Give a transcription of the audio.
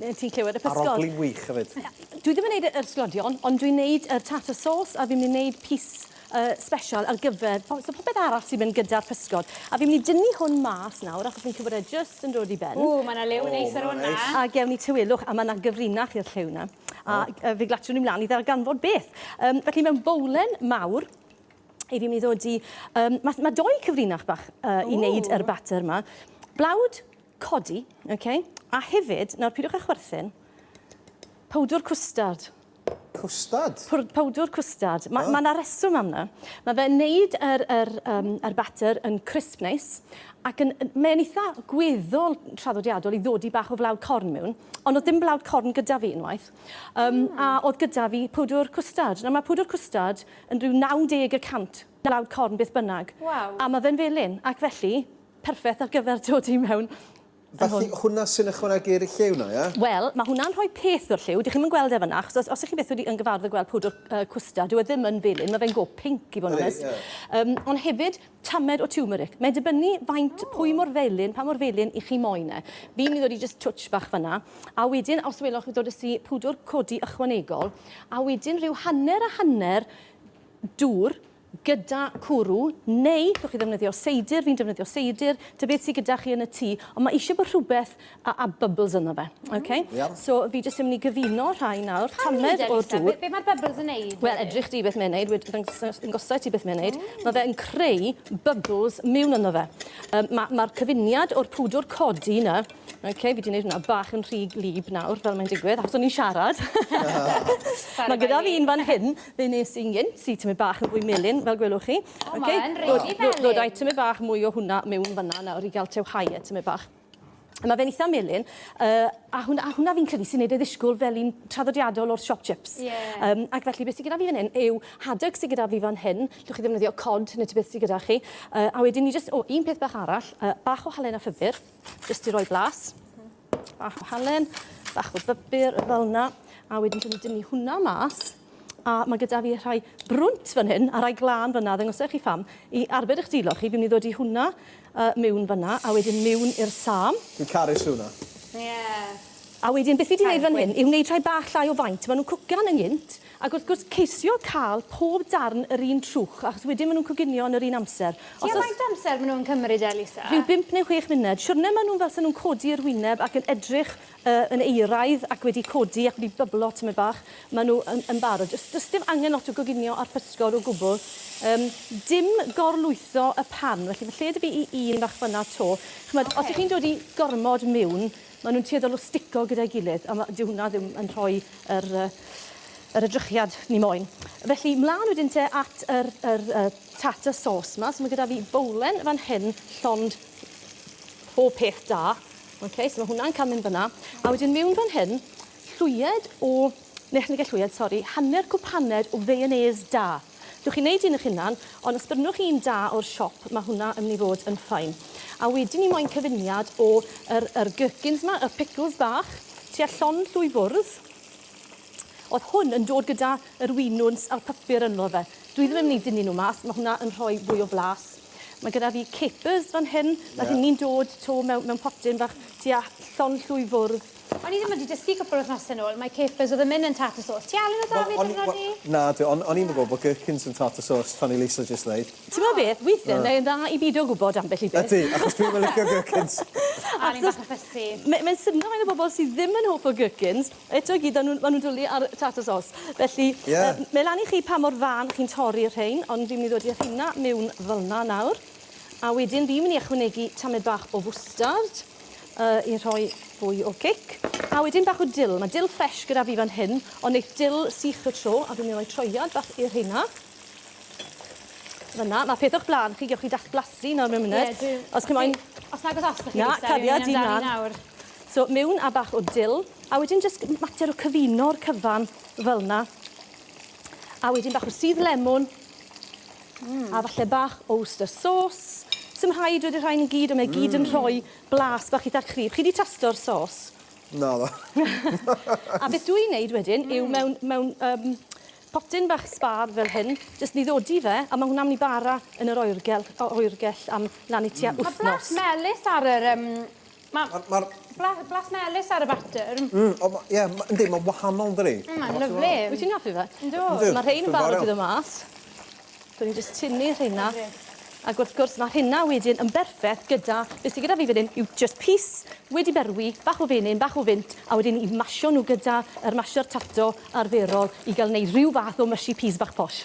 Ti'n clywed y pysgod? Arogli wych hefyd. Dwi ddim yn gwneud yr sglodion, ond dwi'n gwneud y tartar sauce a fi'n mynd i wneud pys special ar gyfer, so popeth arall sy'n mynd gyda'r pysgod. A fi'n mynd i dynnu hwn mas nawr, achos fi'n clywed e just yn dod i ben. Mae yna liw neis ar hwnna. A gewn ni tywelwch, a mae yna gyfrinach i'r lliw na. A fi glatio ni mlaen i ddarganfod beth. Felly mewn bowlen mawr, i fi'n mynd i ddod i... Mae doi cyfrinach bach i wneud yr batter yma. Blawd codi, okay? A hefyd, nawr pidwch â chwerthin, powdwr cwstard. Cwstard? Powdwr cwstard. Mae yna reswm am yna. Mae fe'n neud yr batter yn crisp neis, ac mae'n eitha gweddol traddodiadol i ddod i bach o flawd corn mewn, ond oedd ddim blawd corn gyda fi unwaith. A oedd gyda fi powdwr cwstard. Nawr mae powdwr cwstard yn rhyw 90% blawd corn beth bynnag. Wow. A mae fe'n felyn, ac felly, perffaith ar gyfer dod i mewn. Felly hwnna sy'n ychwanegu'r lliw na, ie? Wel, mae hwnna'n rhoi peth o'r lliw. Dych chi'n mynd gweld efo yna, achos os ych chi beth wedi yn gyfarfod gweld powdwr cwstard, dyw e ddim yn felyn, mae fe'n go pink i fod yn honest. Ond hefyd, tamed o turmeric. Mae'n dibynnu faint pwy mor felyn, pa mor felyn i chi moyn e. Fi'n mynd i ddod i just touch bach fyna. A wedyn, os welwch chi ddod i powdwr codi ychwanegol, a wedyn rhyw hanner dŵr gyda cwrw, neu gwch chi ddefnyddio seidr, fi'n defnyddio seidr, dy beth sydd gyda chi yn y tŷ, ond mae eisiau bod rhywbeth a bubbles yna fe. Okay? So fi jyst yn mynd i gyfuno rhai nawr, tamed o'r dŵr. Be mae'r bubbles yn neud? Wel, edrych di beth mae'n neud, yn gosau ti beth mae'n neud. Mae fe yn creu bubbles mewn yno fe. Mae'r cyfuniad o'r pwdwr codi yna, okay, fi wedi gwneud hwnna bach yn rhy glib nawr, fel mae'n digwydd, achos o'n i'n siarad. Mae gyda fi un fan hyn, fe nes i'n gynt, sy'n tymau bach yn fwy melyn, fel gwelwch chi. Mae'n rili felyn. Ddod â'i tymau bach mwy o hwnna mewn fyna nawr i gael tewhau e tymau bach. Mae fe'n eitha melyn, a hwnna fi'n credu sy'n neud ei ddisgwyl fel un traddodiadol o'r shop chips. Ac felly beth sydd gyda fi fan hyn yw hadog sydd gyda fi fan hyn, llwch chi ddefnyddio cod neu beth sydd gyda chi. A wedyn ni jyst, un peth bach arall, bach o halen a ffyfr, jyst i roi blas. Bach o halen, bach o fybyr fel yna, a wedyn dwi'n dynnu hwnna mas. A mae gyda fi rhai brwnt fan hyn, a rhai glân fyna, ddangosech chi pham, i arbed eich dilo chi, fi'n mynd i ddod i hwnna mewn fyna, a wedyn mewn i'r sam. Dwi'n caru hwnna. A wedyn, beth fi wedi gwneud fan hyn, yw wneud rhai bach llai o faint. Maen nhw'n cwcan yn gynt, ac wrth gwrs ceisio cael pob darn yr un trwch, achos wedyn maen nhw'n coginio yn yr un amser. Tia faint amser maen nhw'n cymryd, Elisa? Rhyw 5 neu 6 munud. Siwrne maen nhw'n fel sy'n nhw'n codi yr wyneb ac yn edrych yn eiraidd ac wedi codi ac wedi byblo tymed bach. Maen nhw yn barod. Does dim angen lot o goginio ar pysgod o gwbl. Dim gorlwytho y pan, felly fe lled fi i un bach fyna to. Chymod, os ych chi'n dod i gormod mewn, maen nhw'n tueddol o stico gyda'i gilydd, a dyw hwnna ddim yn rhoi yr edrychiad ni moyn. Felly, mlaen wedyn te at yr tartar sauce ma. So mae gyda fi bowlen fan hyn, llond pob peth da. Okay, so mae hwnna'n cael mynd fyna. A wedyn mewn fan hyn, hanner cwpaned o feyonnaise da. Dwch chi'n neud un eich hunan, ond os byrnwch chi'n da o'r siop, mae hwnna yn mynd i fod yn ffain. A wedyn ni moyn cyfuniad o'r gherkins ma, y pickles bach, tua llond llwy fwrdd. Oedd hwn yn dod gyda yr winwns a'r papur yno fe. Dwi ddim yn mynd i dynnu nhw mas, mae hwnna yn rhoi fwy o flas. Mae gyda fi capers fan hyn, mae hynny'n dod to mewn potyn bach tua llond llwy fwrdd. O'n i ddim wedi dysgu cwpl o wythnosau nôl, mae capers oedd yn mynd yn tartar sauce. Ti alw nhw David yn rodi? Na, o'n i'n gwybod bod gherkins yn tartar sauce, Tony Lisa just dweud. Ti'n meddwl beth? Weithio, neu'n dda i byd o gwybod ambell i beth. Ydy, achos dwi'n mynd licio gherkins. A ni'n bach o ffysi. Mae'n syniad mae'n o bobl sydd ddim yn hoff o gherkins, eto i gyd, maen nhw'n dwlu ar tartar sauce. Felly, mae lan i chi pa mor fan chi'n torri'r rhain, ond fi'n mynd i ddod i'r hynna mewn fel yna nawr. A wedyn fi'n mynd i ychwanegu tamed bach o fwstard i rhoi fwy o cic. A wedyn bach o dill. Mae dill ffresh gyda fi fan hyn, ond neith dill sych y tro, a dwi'n mynd i roi troiad bach i'r hynna. Fyna, mae peth o'ch blaen chi, gewch chi datblasu nawr mewn munud. Os nag os osgwch chi, Lisa, cariad i nawr. So, mewn a bach o dill, a wedyn jyst mater o cyfuno'r cyfan fel yna. A wedyn bach o sydd lemon, a falle bach o oyster sauce. Sym rhaid wedi'r rhain i gyd, ond mae gyd yn rhoi blas bach eitha cryf. Chi wedi tasto'r sos? Na, dda. A beth dwi'n neud wedyn yw mewn potyn bach sbar fel hyn, jyst ni ddodi fe, a mae hwnna'n mynd i bara yn yr oergell am lan i tua wythnos. Mae blas melys ar yr... Blas melys ar y batter. Ie, yndi, mae'n wahanol, dyri. Mae'n lyflu. Wyt ti'n hoffi fe? Yndw. Mae rhain yn Dwi'n barod fawr i ddod mas. Dwi'n just tynnu rheina. Ac wrth gwrs, mae rheina wedyn yn berffaith gyda, beth sydd gyda fi fan hyn yw just pys wedi berwi, bach o fenyn, bach o fynt, a wedyn i masio nhw gyda yr masio'r tato arferol i gael gwneud rhyw fath o mysi pys bach posh.